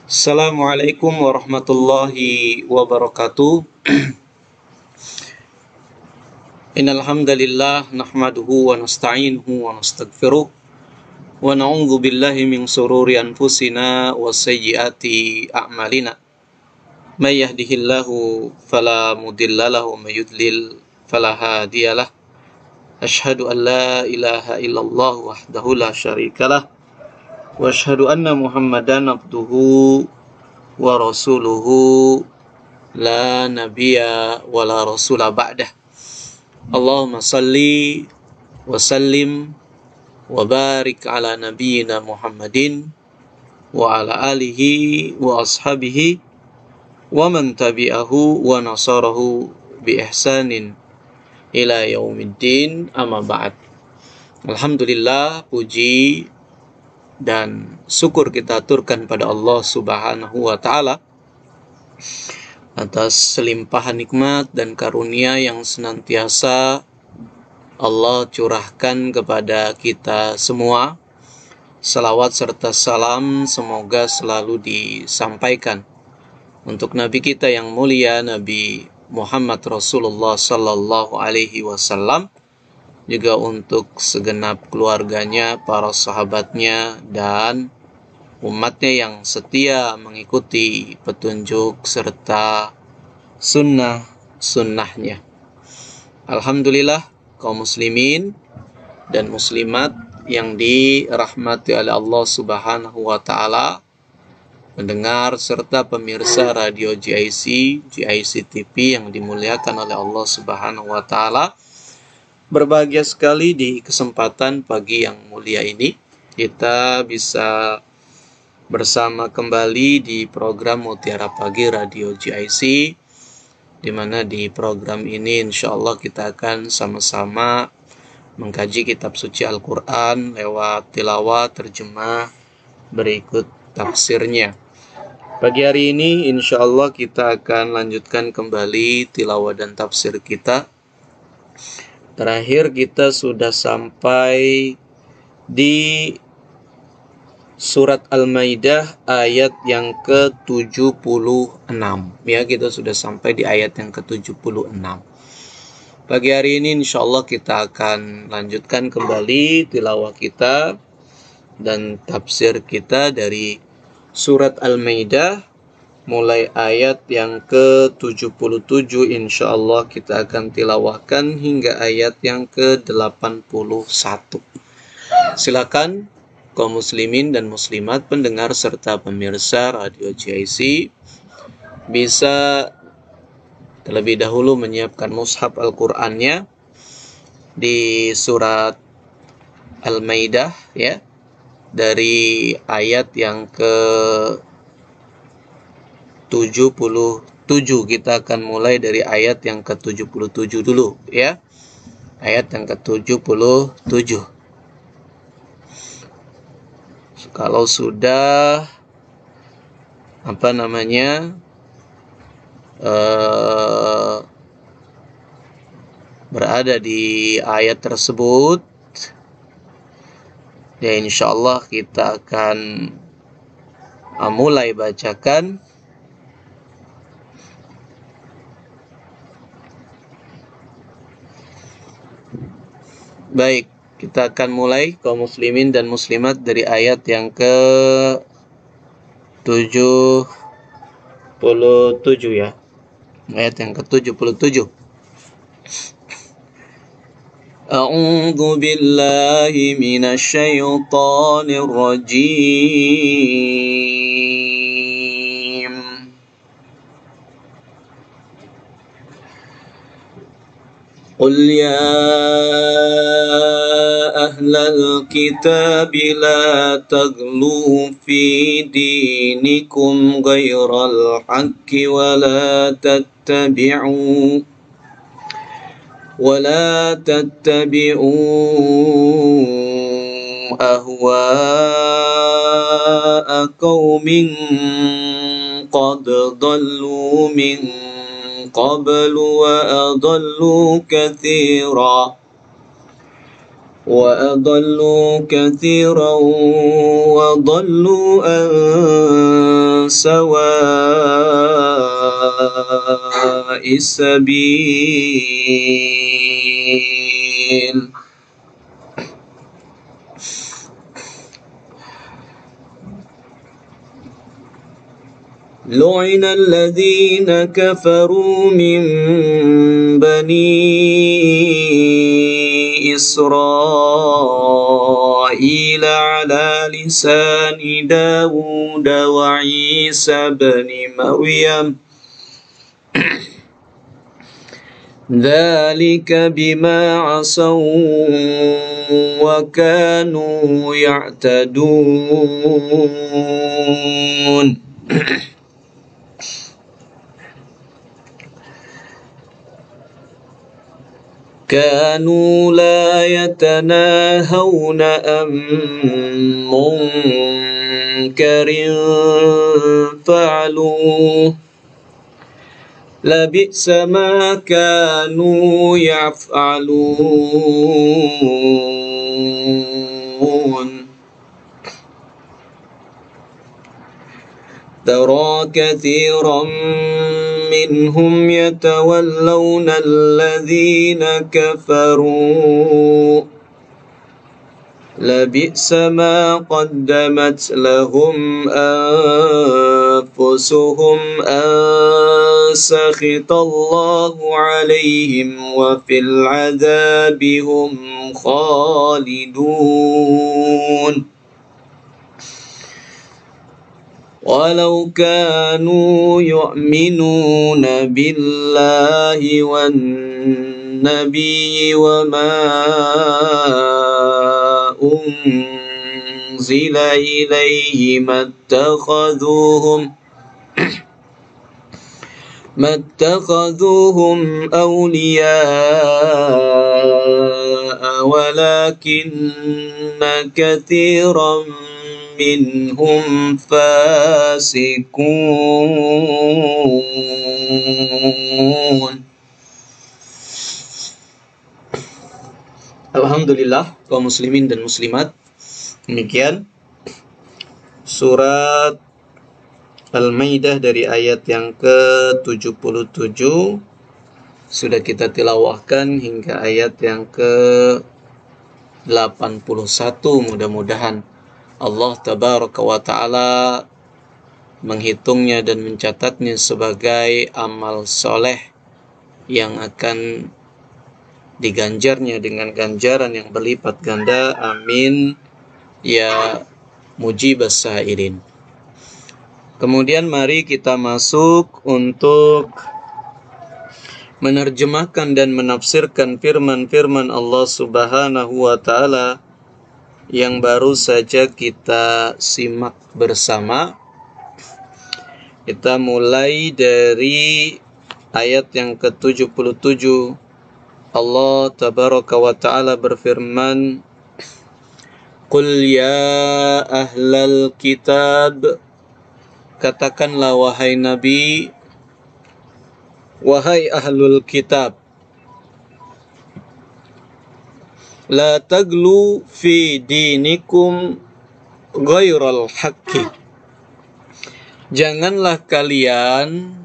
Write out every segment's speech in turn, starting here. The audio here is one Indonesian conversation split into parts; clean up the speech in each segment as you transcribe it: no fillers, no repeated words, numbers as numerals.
Assalamualaikum warahmatullahi wabarakatuh. Innal hamdalillah nahmaduhu wa nasta'inuhu wa nastaghfiruh wa na'udzu billahi min shururi anfusina wa sayyiati a'malina. May yahdihillahu fala mudhillalahu wa may yudlil fala hadiyalah. Asyhadu an la ilaha illallah wahdahu la syarikalah wa asyhadu anna Muhammadan abduhu wa rasuluhu la nabiyya wa la rasula ba'dah. Allahumma salli wa sallim wa barik ala nabiyyina Muhammadin wa ala alihi wa ashabihi wa man tabi'ahu wa nasarahu bi ihsanin ila yaumiddin, amma ba'd. Alhamdulillah, puji dan syukur kita aturkan pada Allah Subhanahu wa ta'ala atas selimpahan nikmat dan karunia yang senantiasa Allah curahkan kepada kita semua. Salawat serta salam semoga selalu disampaikan untuk Nabi kita yang mulia, Nabi Muhammad Rasulullah Sallallahu Alaihi Wasallam, juga untuk segenap keluarganya, para sahabatnya, dan umatnya yang setia mengikuti petunjuk serta sunnahnya. Alhamdulillah, kaum muslimin dan muslimat yang dirahmati oleh Allah Subhanahu wa ta'ala, mendengar serta pemirsa radio GIC TV yang dimuliakan oleh Allah Subhanahu wa ta'ala, berbahagia sekali di kesempatan pagi yang mulia ini kita bisa bersama kembali di program Mutiara Pagi Radio GIC, di mana di program ini insya Allah kita akan sama-sama mengkaji kitab suci Al-Quran lewat tilawah, terjemah, berikut tafsirnya. Pagi hari ini insya Allah kita akan lanjutkan kembali tilawah dan tafsir kita. Terakhir kita sudah sampai di surat Al-Maidah ayat yang ke-76. Ya, kita sudah sampai di ayat yang ke-76. Pagi hari ini insya Allah kita akan lanjutkan kembali tilawah kita dan tafsir kita dari surat Al-Maidah, mulai ayat yang ke-77 insya Allah kita akan tilawahkan hingga ayat yang ke-81. Silakan kaum muslimin dan muslimat, pendengar serta pemirsa radio GIC, bisa terlebih dahulu menyiapkan mushaf Al-Qur'annya di surat Al-Maidah, ya, dari ayat yang ke-77. Kita akan mulai dari ayat yang ke-77 dulu, ya. Ayat yang ke-77. Kalau sudah berada di ayat tersebut, ya insya Allah kita akan mulai bacakan. Baik, kita akan mulai kaum muslimin dan muslimat dari ayat yang ke-77, ya. Ayat yang ke-77. A'udzu billahi minasy syaithanir rajim. Qul ya ahlal kitab la taghlu fi dinikum ghairal haqqi wa la tattabi'u ahwa'a qaumin qad dhallu min qablu wa adallu katsiran wa dhallu an سواء السبيل لعن الذين كفروا من بني إسرائيل على لسان داود وعيسى بن مريم ذلك بما عصوا وكانوا يعتدون كانوا لا يتناهون عن منكر فعلوه لبئس ما كانوا يفعلون ترى كثيرا منهم يتولون الذين كفروا لبئس ما قدمت لهم أنفسهم أن سخط الله عليهم وفي العذاب هم خالدون ولو كانوا يؤمنون بالله والنبي وما أنزل إليه ما اتخذوهم أولياء ولكن كثيرا منهم فاسقون. Alhamdulillah kaum muslimin dan muslimat, demikian surat Al-Maidah dari ayat yang ke-77 sudah kita tilawahkan hingga ayat yang ke-81. Mudah-mudahan Allah tabaraka wa ta'ala menghitungnya dan mencatatnya sebagai amal soleh yang akan diganjarnya dengan ganjaran yang berlipat ganda. Amin ya mujibas sa'irin. Kemudian mari kita masuk untuk menerjemahkan dan menafsirkan firman-firman Allah Subhanahu wa ta'ala yang baru saja kita simak bersama. Kita mulai dari ayat yang ke-77. Allah tabaraka wa ta'ala berfirman, Qul ya ahlal kitab, katakanlah wahai Nabi, wahai ahlul kitab, la taglu fi dinikum ghairal haqqi, janganlah kalian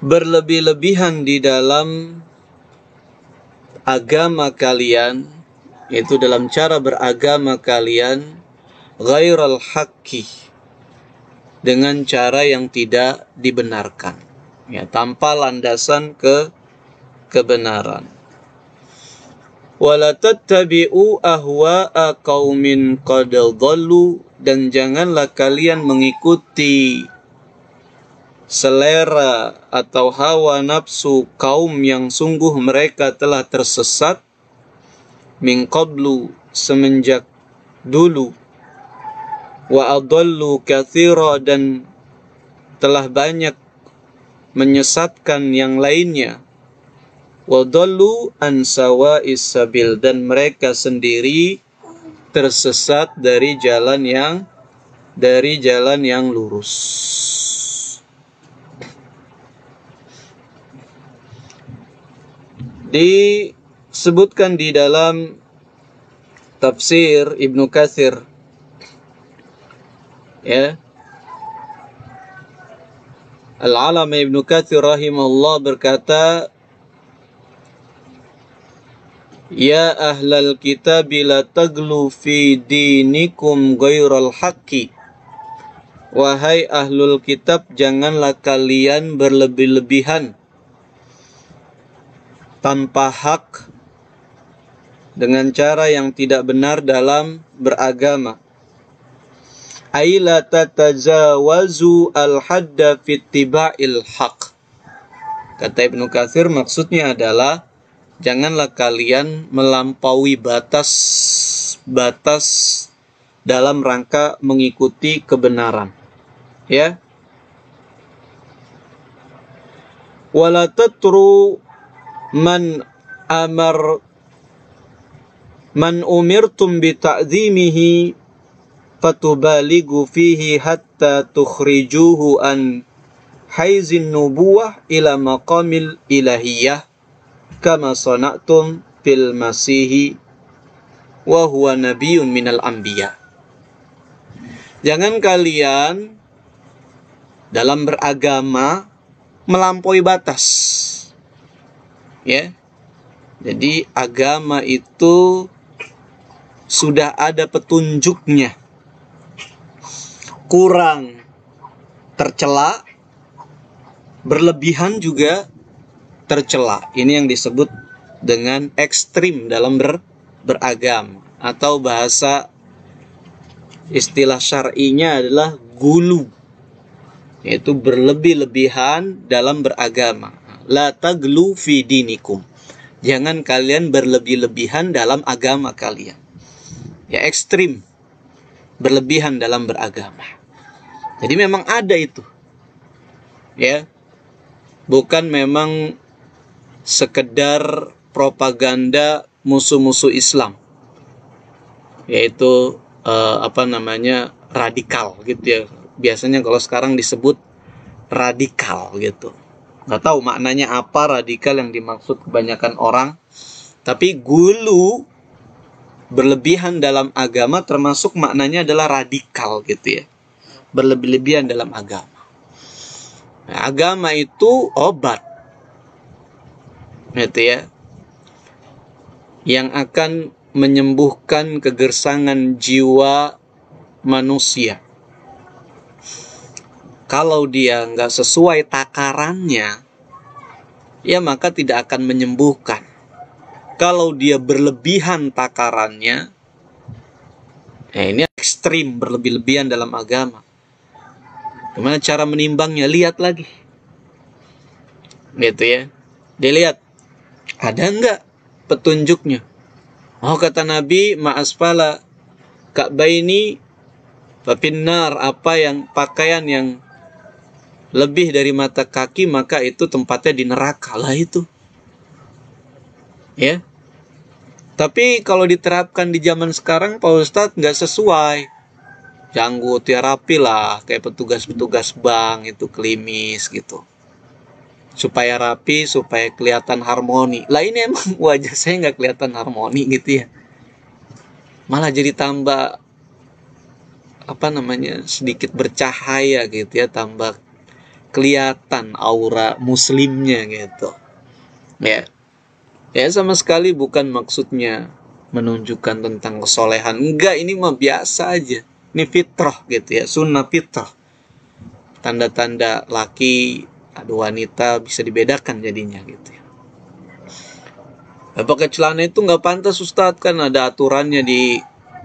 berlebih-lebihan di dalam agama kalian, yaitu dalam cara beragama kalian, ghairal haqqi, dengan cara yang tidak dibenarkan, ya, tanpa landasan kebenaran. Wala tattabi'u ahwa'a qaumin qad dhallu, dan janganlah kalian mengikuti selera atau hawa nafsu kaum yang sungguh mereka telah tersesat, min qablu, semenjak dulu, wa adallu katsira, dan telah banyak menyesatkan yang lainnya, wa dallu an sawa'is sabil, dan mereka sendiri tersesat dari jalan yang lurus. Disebutkan di dalam tafsir Ibnu Katsir, Ya. Al-Alama Ibnu Katsir rahimahullah berkata, "Ya ahlal kitab la taglu fi dinikum ghairal haqqi." Wahai ahlul kitab, janganlah kalian berlebih-lebihan tanpa hak dengan cara yang tidak benar dalam beragama. Aila tatajawazu al-hadda fi ittiba'il haq. Kata Ibnu Katsir, maksudnya adalah janganlah kalian melampaui batas dalam rangka mengikuti kebenaran. Ya. Wala tatru man umirtum bi ta'zimihi fatubaligu fihi hatta tukhrijuhu an haizin nubuwah ila maqamil ilahiyah kama sana'tum fil masihi wa huwa nabiyyun minal anbiya. Jangan kalian dalam beragama melampaui batas. Ya. Jadi agama itu sudah ada petunjuknya. Kurang tercela, berlebihan juga tercela. Ini yang disebut dengan ekstrim dalam beragama, atau bahasa istilah syar'inya adalah gulu, yaitu berlebih-lebihan dalam beragama. La taglu fi dinikum. Jangan kalian berlebih-lebihan dalam agama kalian. Ya, ekstrim, berlebihan dalam beragama. Jadi memang ada itu. Ya. Bukan memang sekedar propaganda musuh-musuh Islam, yaitu radikal gitu ya. Biasanya kalau sekarang disebut radikal gitu. Nggak tahu maknanya apa radikal yang dimaksud kebanyakan orang. Tapi gulu, berlebihan dalam agama, termasuk maknanya adalah radikal gitu ya. Berlebih-lebihan dalam agama. Nah, agama itu obat, gitu ya, yang akan menyembuhkan kegersangan jiwa manusia. Kalau dia nggak sesuai takarannya, ya maka tidak akan menyembuhkan. Kalau dia berlebihan takarannya, ini ekstrim, berlebih-lebihan dalam agama. Gimana cara menimbangnya? Lihat lagi. Gitu ya. Dilihat, ada nggak petunjuknya? Oh, kata Nabi, ma'asfala ka'baini fafinnar, pakaian yang lebih dari mata kaki, maka itu tempatnya di neraka. Lah itu. Ya. Tapi kalau diterapkan di zaman sekarang, Pak Ustadz, nggak sesuai. Janggut ya rapi lah, kayak petugas-petugas bank itu, klimis gitu. Supaya rapi, supaya kelihatan harmoni. Lah ini emang wajah saya nggak kelihatan harmoni gitu ya. Malah jadi tambah sedikit bercahaya gitu ya, tambah kelihatan aura muslimnya gitu. Ya. Ya, sama sekali bukan maksudnya menunjukkan tentang kesolehan. Enggak, ini mah biasa aja. Ini fitrah gitu ya, sunnah fitrah. Tanda-tanda laki atau wanita bisa dibedakan jadinya gitu ya. Pakai celana itu nggak pantas Ustadz, kan ada aturannya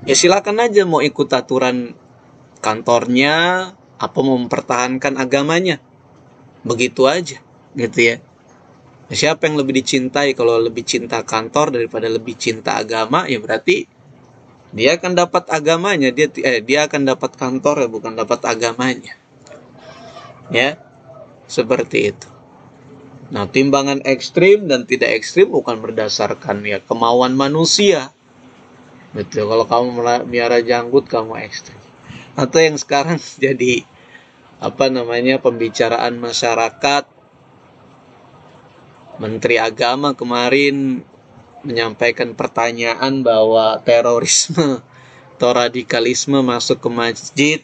ya silakan aja mau ikut aturan kantornya, apa mau mempertahankan agamanya. Begitu aja gitu ya. Siapa yang lebih dicintai? Kalau lebih cinta kantor daripada lebih cinta agama, ya berarti dia akan dapat agamanya, dia akan dapat kantor ya, bukan dapat agamanya. Ya, seperti itu. Nah, timbangan ekstrim dan tidak ekstrim bukan berdasarkan ya kemauan manusia. Betul. Kalau kamu miara janggut, kamu ekstrim. Atau yang sekarang jadi pembicaraan masyarakat. Menteri Agama kemarin menyampaikan pertanyaan bahwa terorisme atau radikalisme masuk ke masjid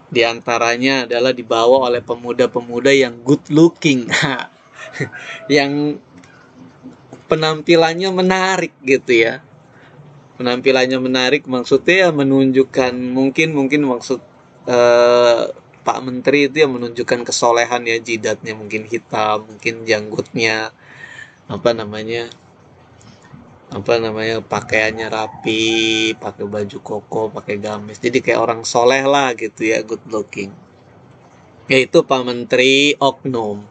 Di antaranya adalah dibawa oleh pemuda-pemuda yang good looking, yang penampilannya menarik gitu ya. Penampilannya menarik maksudnya ya menunjukkan mungkin maksud Pak Menteri itu ya menunjukkan kesolehan ya, jidatnya mungkin hitam, mungkin janggutnya apa namanya pakaiannya rapi, pakai baju koko, pakai gamis. Jadi kayak orang soleh lah gitu ya, good looking. Yaitu Pak Menteri oknum.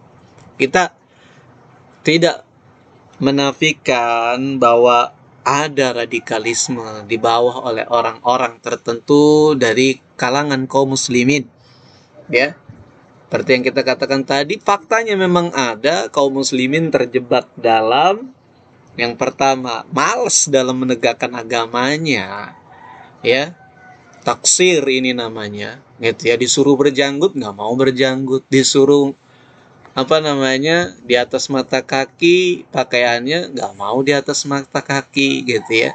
Kita tidak menafikan bahwa ada radikalisme di bawah oleh orang-orang tertentu dari kalangan kaum muslimin, ya. Seperti yang kita katakan tadi, faktanya memang ada kaum muslimin terjebak dalam yang pertama, malas dalam menegakkan agamanya, ya. Taksir ini namanya, gitu ya. Disuruh berjanggut nggak mau berjanggut, disuruh di atas mata kaki pakaiannya nggak mau di atas mata kaki, gitu ya.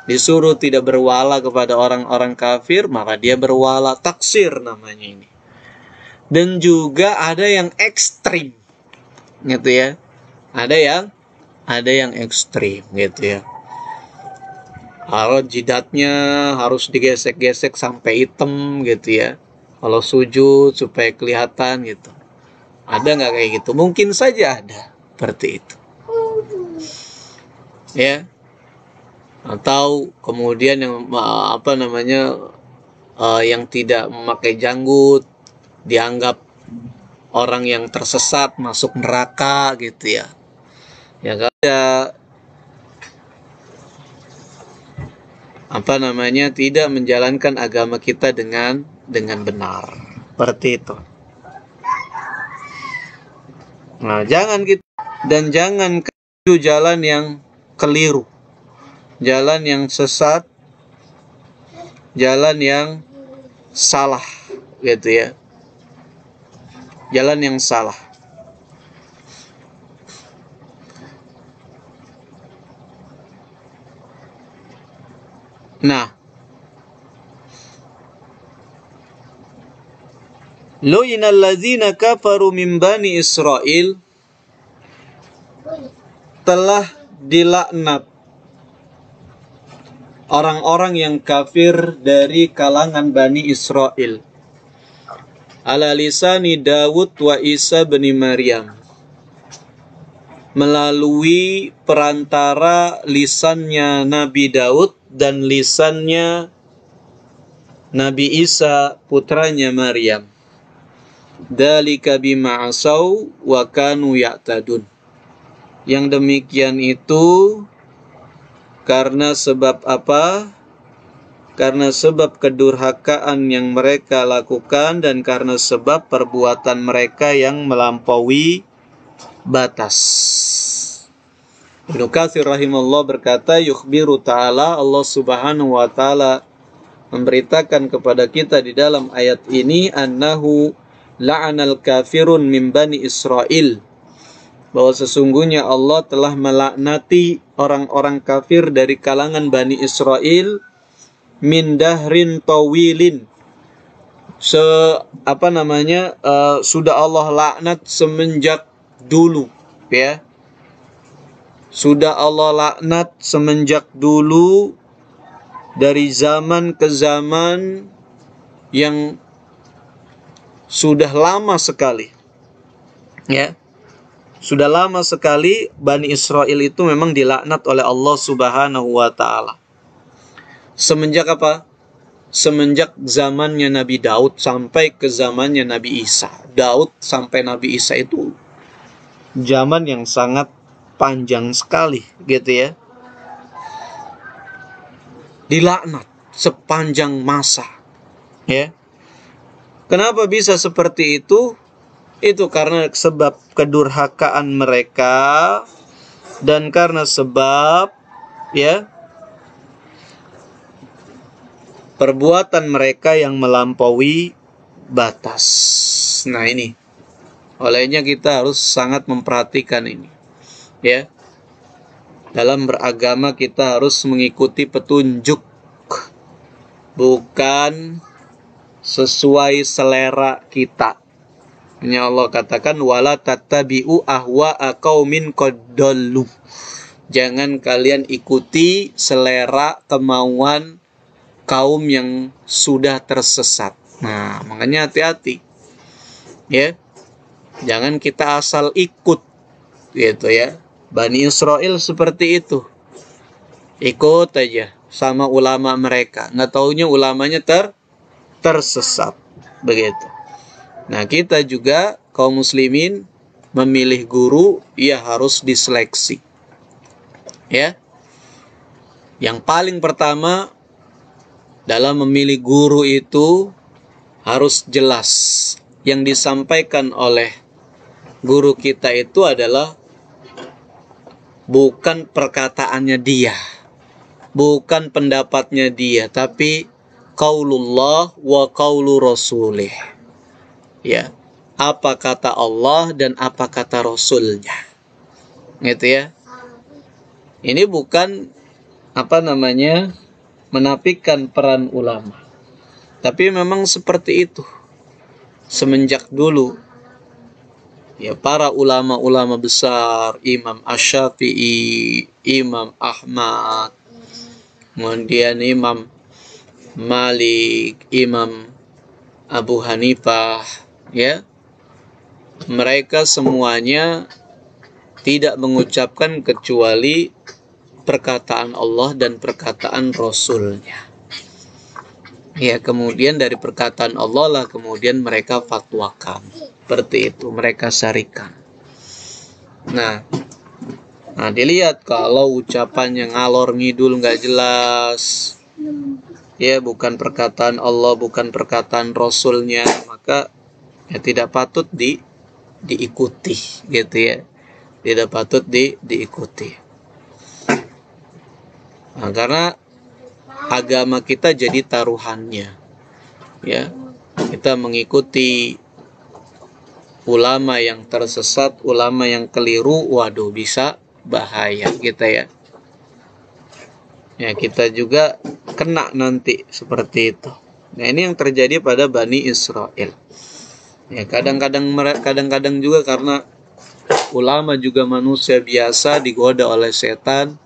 Disuruh tidak berwala kepada orang-orang kafir, maka dia berwala. Taksir namanya ini. Dan juga ada yang ekstrim, gitu ya. Ada yang ekstrim, gitu ya. Kalau jidatnya harus digesek-gesek sampai hitam, gitu ya. Kalau sujud supaya kelihatan, gitu. Ada nggak kayak gitu? Mungkin saja ada seperti itu, ya. Atau kemudian yang yang tidak memakai janggut dianggap orang yang tersesat, masuk neraka, gitu ya. Ya tidak menjalankan agama kita dengan benar, seperti itu. Nah, jangan menuju jalan yang keliru, jalan yang sesat, jalan yang salah, gitu ya. Jalan yang salah. Nah, lu'inal ladzina kafaru min bani Israel, telah dilaknat orang-orang yang kafir dari kalangan Bani Israel, ala lisani Dawud wa Isa bin Maryam, melalui perantara lisannya Nabi Daud dan lisannya Nabi Isa putranya Maryam. Dzalika bima asau wa kanu ya'tadun. Yang demikian itu karena sebab apa? Karena sebab kedurhakaan yang mereka lakukan dan karena sebab perbuatan mereka yang melampaui batas. Ibnu Katsir rahimahullah berkata, yukhbiru ta'ala, Allah subhanahu wa ta'ala memberitakan kepada kita di dalam ayat ini, annahu la'anal kafirun min bani Israel, bahwa sesungguhnya Allah telah melaknati orang-orang kafir dari kalangan Bani Israel, min dahrin tawilin, sudah Allah laknat semenjak dulu, ya. Sudah Allah laknat semenjak dulu, dari zaman ke zaman yang sudah lama sekali, ya. Sudah lama sekali Bani Israel itu memang dilaknat oleh Allah Subhanahu wa ta'ala. Semenjak apa? Semenjak zamannya Nabi Daud sampai ke zamannya Nabi Isa. Daud sampai Nabi Isa itu zaman yang sangat panjang sekali, gitu ya. Dilaknat sepanjang masa, ya. Kenapa bisa seperti itu? Itu karena sebab kedurhakaan mereka dan karena sebab, ya, perbuatan mereka yang melampaui batas. Nah, ini olehnya kita harus sangat memperhatikan ini, ya. Dalam beragama kita harus mengikuti petunjuk, bukan sesuai selera kita. Ini Allah katakan wala tattabi'u ahwa'a qaumin qad dallu. Jangan kalian ikuti selera kemauan kaum yang sudah tersesat. Nah, makanya hati-hati. Ya. Jangan kita asal ikut gitu ya. Bani Israel seperti itu. Ikut aja sama ulama mereka. Nggak taunya ulamanya tersesat. Begitu. Nah, kita juga kaum muslimin memilih guru, ya harus diseleksi. Ya. Yang paling pertama dalam memilih guru itu harus jelas. Yang disampaikan oleh guru kita itu adalah bukan perkataannya dia, bukan pendapatnya dia, tapi qaulullah wa qaulu rasulih. Ya, apa kata Allah dan apa kata Rasulnya. Gitu ya. Ini bukan menafikan peran ulama. Tapi memang seperti itu. Semenjak dulu ya para ulama-ulama besar, Imam Asy-Syafi'i, Imam Ahmad, kemudian Imam Malik, Imam Abu Hanifah, ya, mereka semuanya tidak mengucapkan kecuali perkataan Allah dan perkataan Rasulnya. Ya, kemudian dari perkataan Allah lah kemudian mereka fatwakan. Seperti itu, mereka syarikan. Nah, dilihat kalau ucapannya ngalor ngidul nggak jelas, ya bukan perkataan Allah, bukan perkataan Rasulnya, maka ya tidak patut diikuti, gitu ya. Tidak patut diikuti. Nah, karena agama kita jadi taruhannya, ya. Kita mengikuti ulama yang tersesat, ulama yang keliru, waduh bisa bahaya kita ya. Ya, kita juga kena nanti seperti itu. Nah, ini yang terjadi pada Bani Israel. Ya, kadang-kadang juga karena ulama juga manusia biasa digoda oleh setan,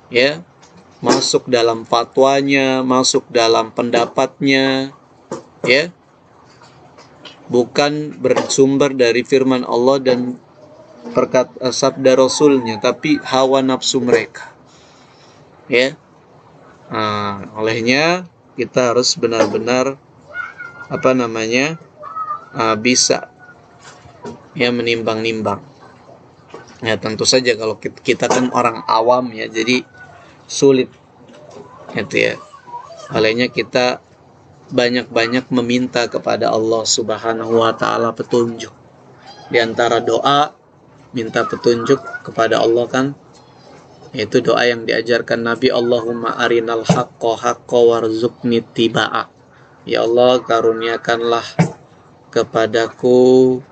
ya, masuk dalam fatwanya, masuk dalam pendapatnya, ya, bukan bersumber dari firman Allah dan sabda Rasulnya, tapi hawa nafsu mereka. Ya, olehnya kita harus benar-benar bisa ya menimbang-nimbang. Ya, tentu saja kalau kita kan orang awam ya, jadi sulit gitu ya. Olehnya kita banyak-banyak meminta kepada Allah Subhanahu wa taala petunjuk. Di antara doa minta petunjuk kepada Allah kan, yaitu doa yang diajarkan Nabi, Allahumma arinal haqqa haqqa warzuqni tibaa. Ya Allah, karuniakanlah kepadaku,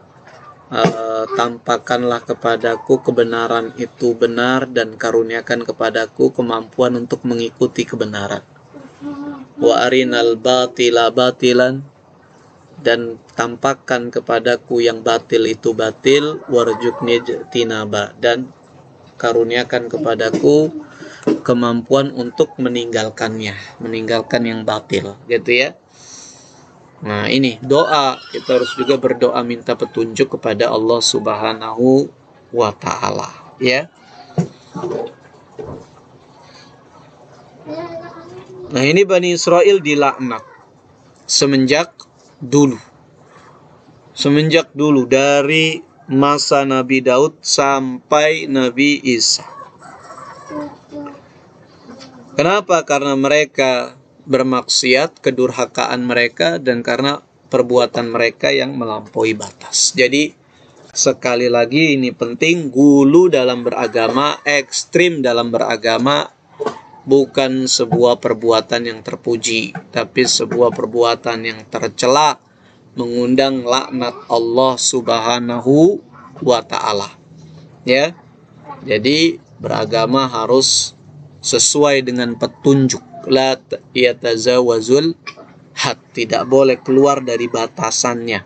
tampakkanlah kepadaku kebenaran itu benar, dan karuniakan kepadaku kemampuan untuk mengikuti kebenaran. Wa arinal batila batilan, dan tampakkan kepadaku yang batil itu batil, warzuqni tinaba, dan karuniakan kepadaku kemampuan untuk meninggalkan yang batil, gitu ya. Nah, ini doa, kita harus juga berdoa minta petunjuk kepada Allah Subhanahu wa taala, ya. Nah, ini Bani Israel dilaknat semenjak dulu dari masa Nabi Daud sampai Nabi Isa. Kenapa? Karena mereka bermaksiat, kedurhakaan mereka, dan karena perbuatan mereka yang melampaui batas. Jadi sekali lagi ini penting, gulu dalam beragama, ekstrim dalam beragama bukan sebuah perbuatan yang terpuji, tapi sebuah perbuatan yang tercela, mengundang laknat Allah Subhanahu wa taala. Ya. Jadi beragama harus sesuai dengan petunjuk, la yatazawazul had, tidak boleh keluar dari batasannya,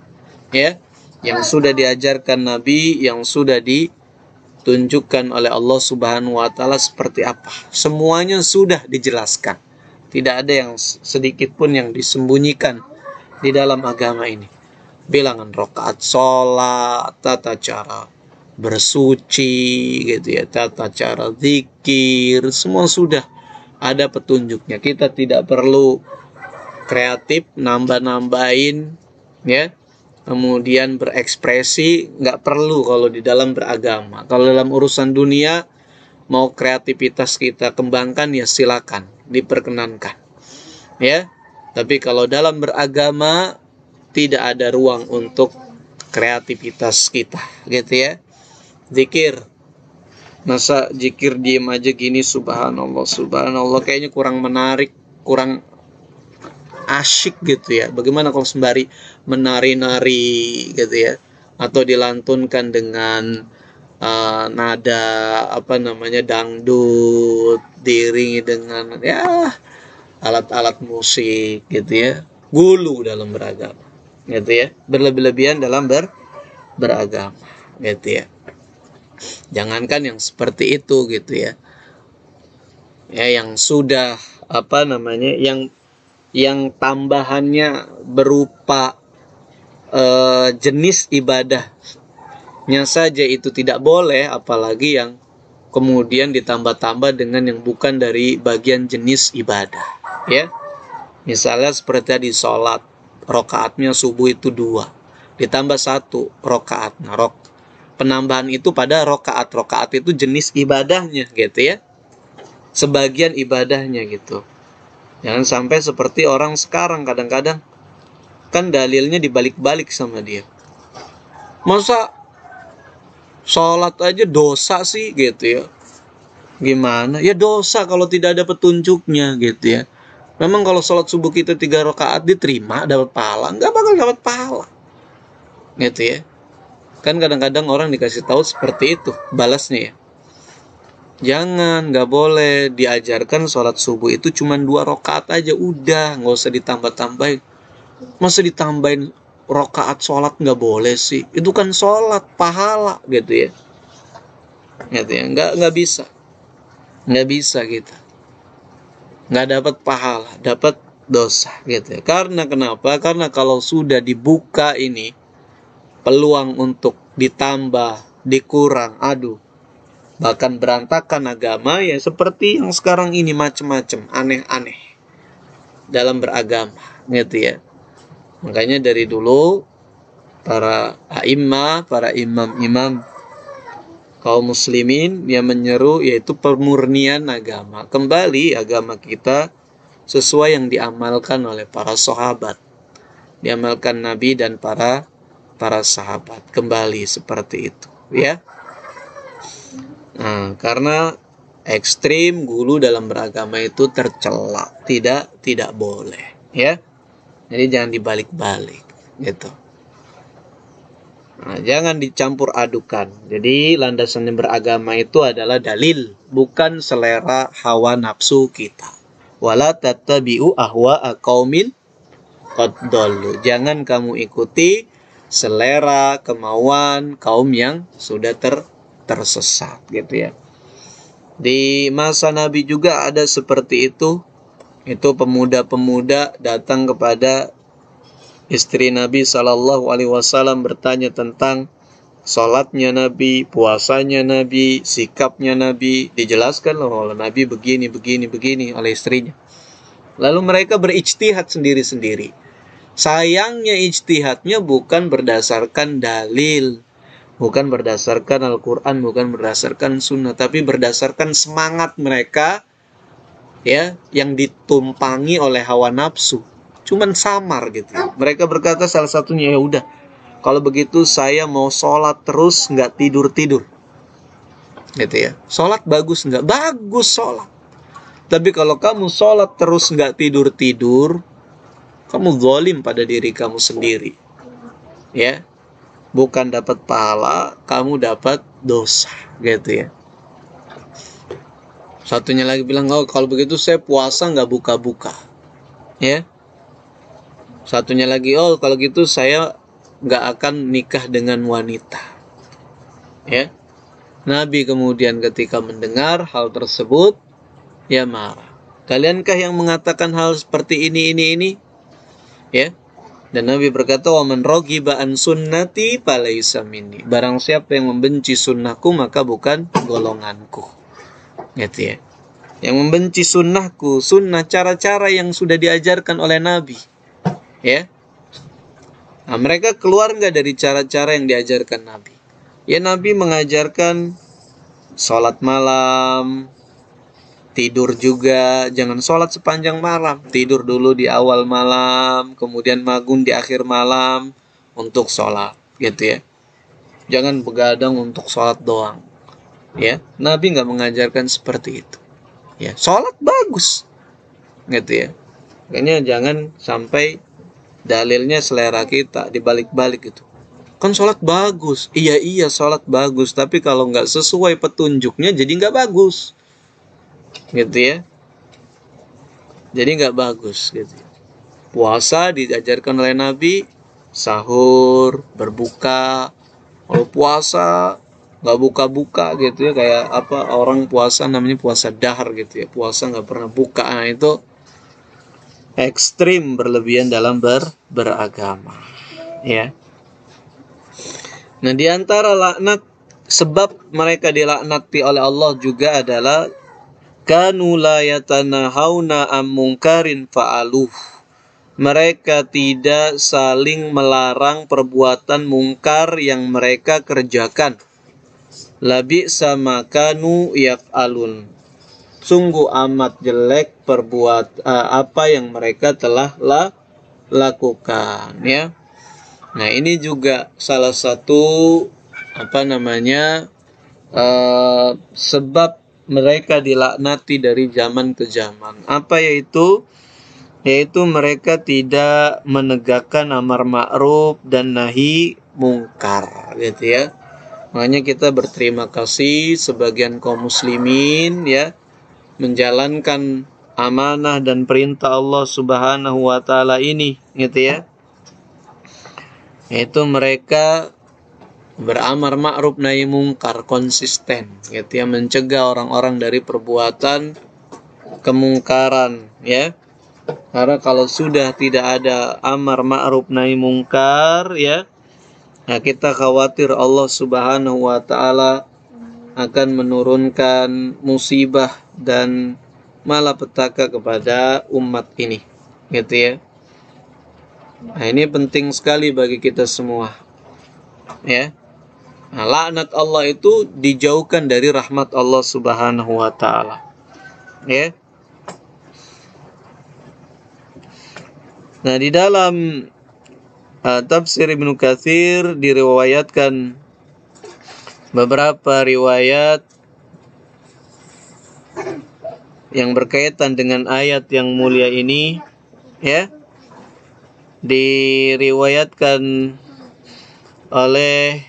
ya. Yang sudah diajarkan Nabi, yang sudah ditunjukkan oleh Allah Subhanahu wa taala seperti apa, semuanya sudah dijelaskan. Tidak ada yang sedikit pun yang disembunyikan di dalam agama ini. Bilangan rakaat sholat, tata cara bersuci, gitu ya, tata cara zikir, semua sudah ada petunjuknya. Kita tidak perlu kreatif, nambah-nambahin, ya. Kemudian berekspresi, nggak perlu kalau di dalam beragama. Kalau dalam urusan dunia, mau kreativitas kita kembangkan, ya silakan, diperkenankan, ya. Tapi kalau dalam beragama, tidak ada ruang untuk kreativitas kita, gitu ya. Zikir, masa zikir diem aja gini, subhanallah, subhanallah, kayaknya kurang menarik, kurang asyik gitu ya. Bagaimana kalau sembari menari-nari gitu ya, atau dilantunkan dengan nada apa namanya dangdut, diiringi dengan ya alat-alat musik gitu ya. Gulu dalam beragama gitu ya, berlebih-lebihan dalam beragama gitu ya. Jangankan yang seperti itu gitu ya. Ya, yang sudah apa namanya, yang tambahannya berupa jenis ibadahnya saja itu tidak boleh, apalagi yang kemudian ditambah-tambah dengan yang bukan dari bagian jenis ibadah, ya. Misalnya seperti tadi sholat, rokaatnya subuh itu 2, ditambah 1 rokaat. Nah, penambahan itu pada rokaat itu jenis ibadahnya gitu ya, sebagian ibadahnya gitu. Jangan sampai seperti orang sekarang, kadang-kadang kan dalilnya dibalik-balik sama dia. Masa sholat aja dosa sih gitu ya. Gimana? Ya dosa kalau tidak ada petunjuknya gitu ya. Memang kalau sholat subuh kita 3 rakaat diterima, dapat pahala? Nggak bakal dapat pahala. Gitu ya. Kan kadang-kadang orang dikasih tahu seperti itu balasnya ya. Jangan, nggak boleh diajarkan sholat subuh itu cuma 2 rakaat aja, udah, nggak usah ditambah-tambahin. Masa ditambahin rakaat sholat nggak boleh sih? Itu kan sholat pahala gitu ya. Gitu ya, nggak bisa kita. Nggak dapat pahala, dapat dosa gitu ya. Karena kenapa? Karena kalau sudah dibuka ini peluang untuk ditambah, dikurang, aduh, bahkan berantakan agama ya, seperti yang sekarang ini, macam-macam aneh-aneh dalam beragama gitu ya. Makanya dari dulu para a'immah, para imam-imam kaum muslimin yang menyeru yaitu pemurnian agama. Kembali agama kita sesuai yang diamalkan oleh para sahabat, diamalkan Nabi dan para sahabat, kembali seperti itu ya. Nah, karena ekstrim gulu dalam beragama itu tercela, tidak boleh ya. Jadi jangan dibalik-balik gitu. Nah, jangan dicampur adukan. Jadi landasannya beragama itu adalah dalil, bukan selera hawa nafsu kita. Wala tattabi'u ahwa'a qaumin qad dallu. Jangan kamu ikuti selera, kemauan kaum yang sudah tersesat gitu ya. Di masa Nabi juga ada seperti itu. Itu pemuda-pemuda datang kepada istri Nabi Shallallahu Alaihi Wasallam bertanya tentang sholatnya Nabi, puasanya Nabi, sikapnya Nabi. Dijelaskan oleh Nabi begini oleh istrinya. Lalu mereka berijtihad sendiri-sendiri. Sayangnya ijtihadnya bukan berdasarkan dalil, bukan berdasarkan Al-Quran, bukan berdasarkan sunnah, tapi berdasarkan semangat mereka ya, yang ditumpangi oleh hawa nafsu. Cuman samar gitu. Mereka berkata salah satunya, ya udah, kalau begitu saya mau sholat terus nggak tidur gitu ya. Sholat bagus nggak? Bagus sholat. Tapi kalau kamu sholat terus nggak tidur, kamu zalim pada diri kamu sendiri ya. Bukan dapat pahala, kamu dapat dosa gitu ya. Satunya lagi bilang, oh kalau begitu saya puasa nggak buka-buka ya. Satunya lagi, oh kalau gitu saya nggak akan nikah dengan wanita. Ya, Nabi kemudian ketika mendengar hal tersebut, ya marah. Kaliankah yang mengatakan hal seperti ini? Ya. Dan Nabi berkata, "Wa man raghiba an sunnati falaysa minni." Barang siapa yang membenci sunnahku maka bukan golonganku. Gitu ya. Yang membenci sunnahku, sunnah cara-cara yang sudah diajarkan oleh Nabi. Ya. Nah, mereka keluar nggak dari cara-cara yang diajarkan Nabi? Ya, Nabi mengajarkan sholat malam, tidur juga, jangan sholat sepanjang malam. Tidur dulu di awal malam, kemudian bangun di akhir malam untuk sholat, gitu ya. Jangan begadang untuk sholat doang. Ya, Nabi nggak mengajarkan seperti itu. Ya, sholat bagus, gitu ya. Makanya jangan sampai dalilnya selera kita dibalik-balik gitu. Kan sholat bagus, iya sholat bagus, tapi kalau nggak sesuai petunjuknya jadi nggak bagus. Gitu ya, jadi nggak bagus gitu. Puasa diajarkan oleh Nabi, sahur, berbuka. Kalau puasa nggak buka-buka gitu ya, kayak apa orang puasa namanya puasa dahar gitu ya, puasa nggak pernah buka. Nah, itu ekstrim berlebihan dalam beragama ya. Nah, di antara laknat, sebab mereka dilaknati oleh Allah juga adalah kanu la yatanahawna am munkarin fa'aluh. Mereka tidak saling melarang perbuatan mungkar yang mereka kerjakan. Labi sama kanu yaf'alun. Sungguh amat jelek apa yang mereka telah lakukan ya. Nah, ini juga salah satu sebab mereka dilaknati dari zaman ke zaman. Apa yaitu? Yaitu mereka tidak menegakkan amar ma'ruf dan nahi mungkar, gitu ya. Makanya kita berterima kasih sebagian kaum muslimin ya, menjalankan amanah dan perintah Allah Subhanahu wa taala ini, gitu ya. Yaitu mereka beramar ma'ruf nahi mungkar konsisten, gitu ya, mencegah orang-orang dari perbuatan kemungkaran ya. Karena kalau sudah tidak ada amar ma'ruf nahi mungkar ya, nah kita khawatir Allah Subhanahu wa taala akan menurunkan musibah dan malapetaka kepada umat ini, gitu ya. Nah, ini penting sekali bagi kita semua ya. Nah, laknat Allah itu dijauhkan dari rahmat Allah Subhanahu wa taala ya. Nah, di dalam tafsir Ibnu Katsir diriwayatkan beberapa riwayat yang berkaitan dengan ayat yang mulia ini ya. Diriwayatkan oleh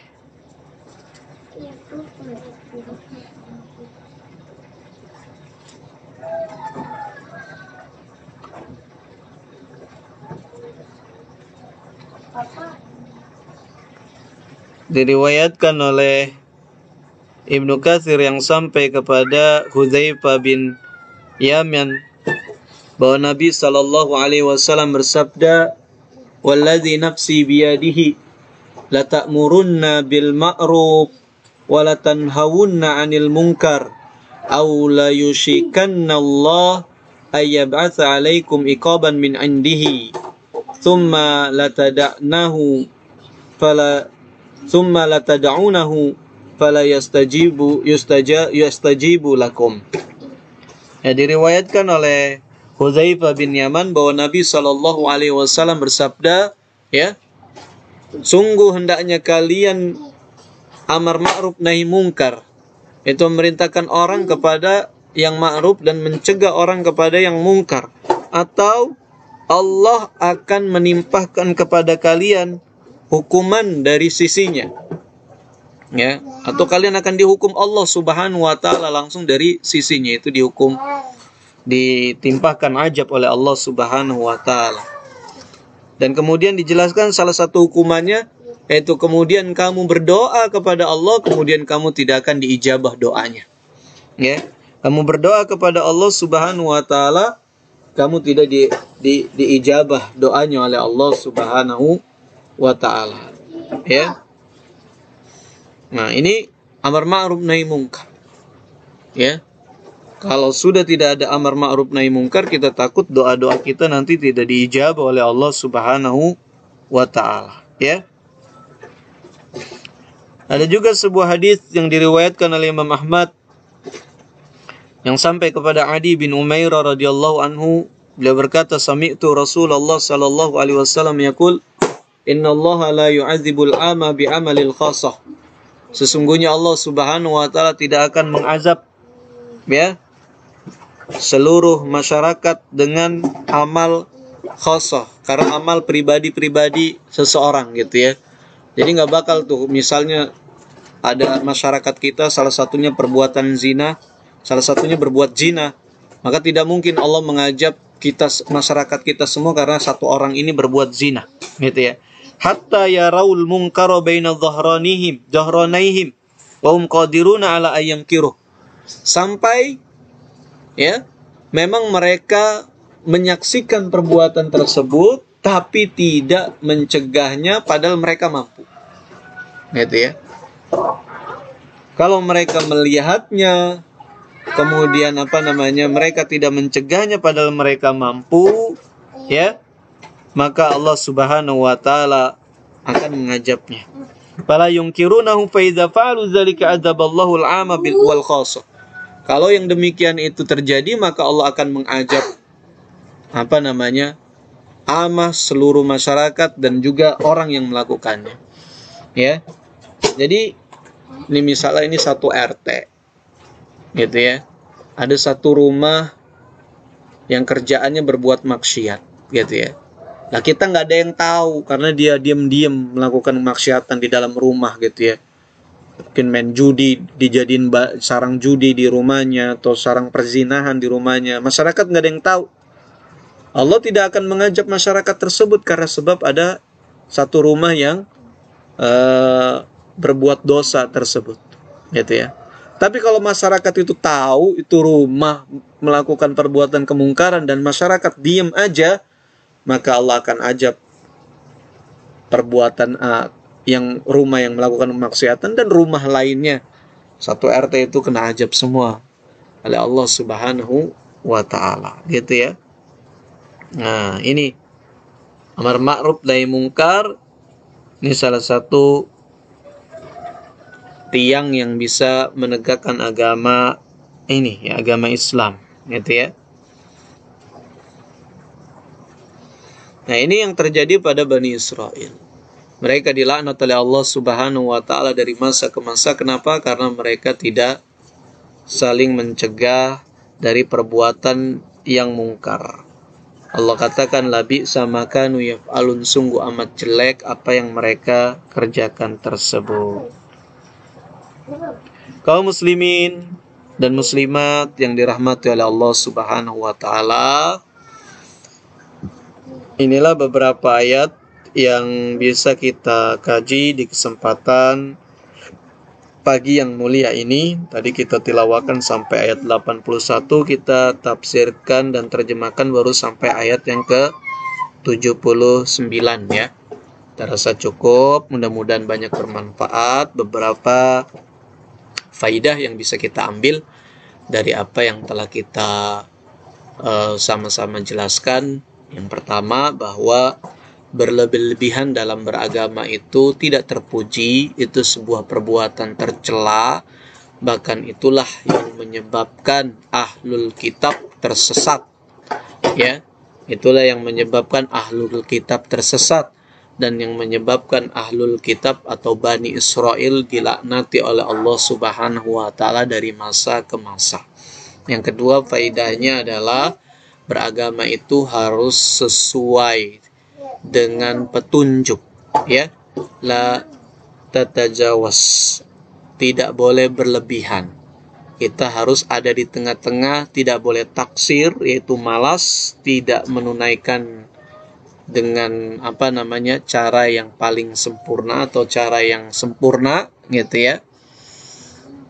Ibnu Katsir yang sampai kepada Hudzaifah bin Yaman bahwa Nabi sallallahu alaihi wasallam bersabda, "Walladzi nafsi biyadihi la ta'murunna bil ma'ruf wa la tanhawunna 'anil munkar aw la yushikanna Allah ay yab'atsa 'alaikum iqaban min 'indihi thumma la tad'nahu fala yastajibu lakum." Ya, diriwayatkan oleh Hudzaifah bin Yaman bahwa Nabi Shallallahu alaihi wasallam bersabda, ya, sungguh hendaknya kalian amar ma'ruf nahi mungkar, itu memerintahkan orang kepada yang ma'ruf dan mencegah orang kepada yang mungkar, atau Allah akan menimpahkan kepada kalian hukuman dari sisinya ya, atau kalian akan dihukum Allah Subhanahu wa taala langsung dari sisinya, itu ditimpahkan azab oleh Allah Subhanahu wa taala. Dan kemudian dijelaskan salah satu hukumannya, yaitu kemudian kamu berdoa kepada Allah, kemudian kamu tidak akan diijabah doanya. Ya, kamu berdoa kepada Allah Subhanahu wa taala, kamu tidak diijabah doanya oleh Allah Subhanahu wa taala. Ya. Nah, ini amar ma'ruf nahi mungkar. Ya. Kalau sudah tidak ada amar ma'ruf nahi mungkar, kita takut doa-doa kita nanti tidak diijabah oleh Allah Subhanahu wa taala, ya. Ada juga sebuah hadis yang diriwayatkan oleh Imam Ahmad yang sampai kepada Adi bin Umairah radhiyallahu anhu, beliau berkata, sami'tu Rasulullah sallallahu alaihi wasallam yaqul, innallaha la yu'adzibul 'ama bi'amalil khassah. Sesungguhnya Allah Subhanahu wa taala tidak akan mengazab, ya, seluruh masyarakat dengan amal khosoh, karena amal pribadi-pribadi seseorang gitu ya. Jadi nggak bakal tuh misalnya ada masyarakat kita salah satunya perbuatan zina, salah satunya berbuat zina, maka tidak mungkin Allah mengajab kita, masyarakat kita semua karena satu orang ini berbuat zina gitu ya. Hatta yaraul munkara baina dhahranaihim wa hum qadiruna ala ayyamkiruh. Sampai, ya, memang mereka menyaksikan perbuatan tersebut tapi tidak mencegahnya padahal mereka mampu. Gitu ya. Kalau mereka melihatnya, kemudian mereka tidak mencegahnya padahal mereka mampu, ya, maka Allah Subhanahu wa taala akan mengajabnya. Fala yunkirunahu fa idza fa'alu dzalika adzaballahu al-'ama bil wal khassah. Kalau yang demikian itu terjadi, maka Allah akan mengajab amah seluruh masyarakat dan juga orang yang melakukannya. Ya. Jadi ini misalnya ini satu RT. Gitu ya. Ada satu rumah yang kerjaannya berbuat maksiat, gitu ya. Nah, kita nggak ada yang tahu karena dia diam-diam melakukan maksiatan di dalam rumah, gitu ya. Mungkin main judi, dijadiin sarang judi di rumahnya, atau sarang perzinahan di rumahnya. Masyarakat nggak ada yang tahu. Allah tidak akan mengajab masyarakat tersebut karena sebab ada satu rumah yang berbuat dosa tersebut, gitu ya. Tapi kalau masyarakat itu tahu itu rumah melakukan perbuatan kemungkaran dan masyarakat diam aja, maka Allah akan ajab perbuatan yang rumah yang melakukan kemaksiatan dan rumah lainnya. Satu RT itu kena ajab semua oleh Allah Subhanahu wa taala, gitu ya. Nah, ini amar ma'ruf nahi mungkar, ini salah satu tiang yang bisa menegakkan agama ini, ya, agama Islam, gitu ya. Nah, ini yang terjadi pada Bani Israel. Mereka dilaknat oleh Allah Subhanahu wa taala dari masa ke masa. Kenapa? Karena mereka tidak saling mencegah dari perbuatan yang mungkar. Allah katakan, labi sama kanu yaf'alun, sungguh amat jelek apa yang mereka kerjakan tersebut. Kaum muslimin dan muslimat yang dirahmati oleh Allah Subhanahu wa taala, inilah beberapa ayat yang bisa kita kaji di kesempatan pagi yang mulia ini. Tadi kita tilawakan sampai ayat 81, kita tafsirkan dan terjemahkan baru sampai ayat yang ke-79 ya. Terasa cukup, mudah-mudahan banyak bermanfaat, beberapa faidah yang bisa kita ambil dari apa yang telah kita sama-sama jelaskan. Yang pertama, bahwa berlebih-lebihan dalam beragama itu tidak terpuji, itu sebuah perbuatan tercela, bahkan itulah yang menyebabkan ahlul kitab tersesat, ya, itulah yang menyebabkan ahlul kitab tersesat dan yang menyebabkan ahlul kitab atau Bani Israel dilaknati oleh Allah Subhanahu wa taala dari masa ke masa. Yang kedua, faidahnya adalah beragama itu harus sesuai dengan petunjuk, ya, la tatajawaz, tidak boleh berlebihan. Kita harus ada di tengah-tengah, tidak boleh taksir, yaitu malas, tidak menunaikan dengan cara yang paling sempurna atau cara yang sempurna gitu ya.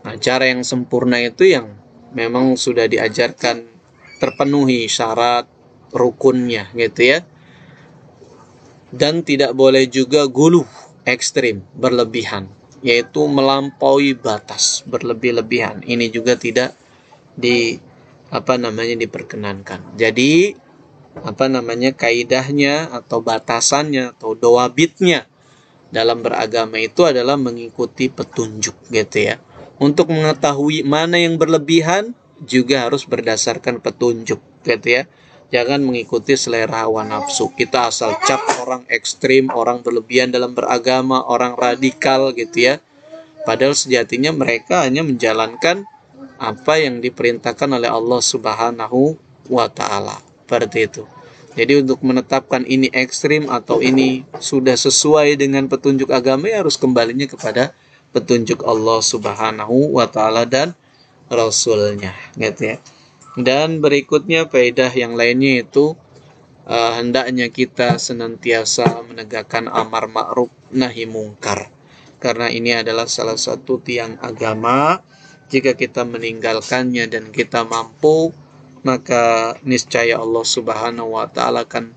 Nah, cara yang sempurna itu yang memang sudah diajarkan terpenuhi syarat rukunnya gitu ya. Dan tidak boleh juga gulu, ekstrim, berlebihan, yaitu melampaui batas, berlebih-lebihan. Ini juga tidak diperkenankan. Jadi kaidahnya atau batasannya atau dawabitnya dalam beragama itu adalah mengikuti petunjuk gitu ya. Untuk mengetahui mana yang berlebihan juga harus berdasarkan petunjuk gitu ya. Jangan mengikuti selera hawa nafsu. Kita asal cap orang ekstrim, orang berlebihan dalam beragama, orang radikal gitu ya. Padahal sejatinya mereka hanya menjalankan apa yang diperintahkan oleh Allah Subhanahu wa Ta'ala. Seperti itu. Jadi untuk menetapkan ini ekstrim atau ini sudah sesuai dengan petunjuk agama, ya harus kembalinya kepada petunjuk Allah Subhanahu wa Ta'ala dan Rasulnya gitu ya. Dan berikutnya faedah yang lainnya itu hendaknya kita senantiasa menegakkan amar ma'ruf nahi mungkar, karena ini adalah salah satu tiang agama. Jika kita meninggalkannya dan kita mampu, maka niscaya Allah Subhanahu wa Ta'ala akan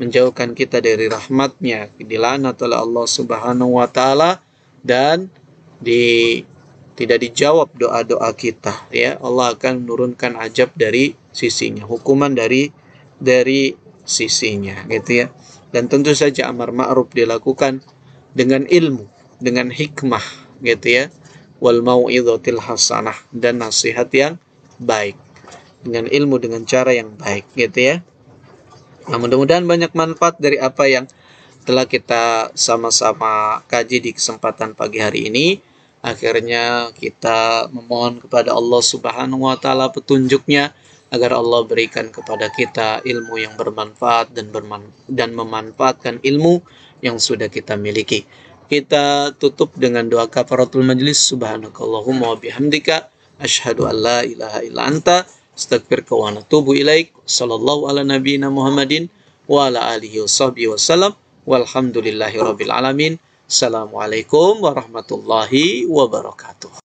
menjauhkan kita dari rahmatnya, dilaknat oleh Allah Subhanahu wa Ta'ala, dan tidak dijawab doa-doa kita ya. Allah akan menurunkan azab dari sisinya, hukuman dari sisinya gitu ya. Dan tentu saja amar ma'ruf dilakukan dengan ilmu, dengan hikmah gitu ya, wal mau'izatil hasanah, dan nasihat yang baik, dengan ilmu, dengan cara yang baik gitu ya. Nah, mudah-mudahan banyak manfaat dari apa yang telah kita sama-sama kaji di kesempatan pagi hari ini. Akhirnya kita memohon kepada Allah Subhanahu wa Ta'ala petunjuknya, agar Allah berikan kepada kita ilmu yang bermanfaat dan memanfaatkan ilmu yang sudah kita miliki. Kita tutup dengan doa kafaratul majlis. Subhanakallahumma wa bihamdika asyhadu an la ilaha illa anta astaghfiruka wa atubu ilaik. Sallallahu ala nabiyyina Muhammadin wa ala alihi washabbihi wasallam. Walhamdulillahi rabbil alamin. Assalamualaikum warahmatullahi wabarakatuh.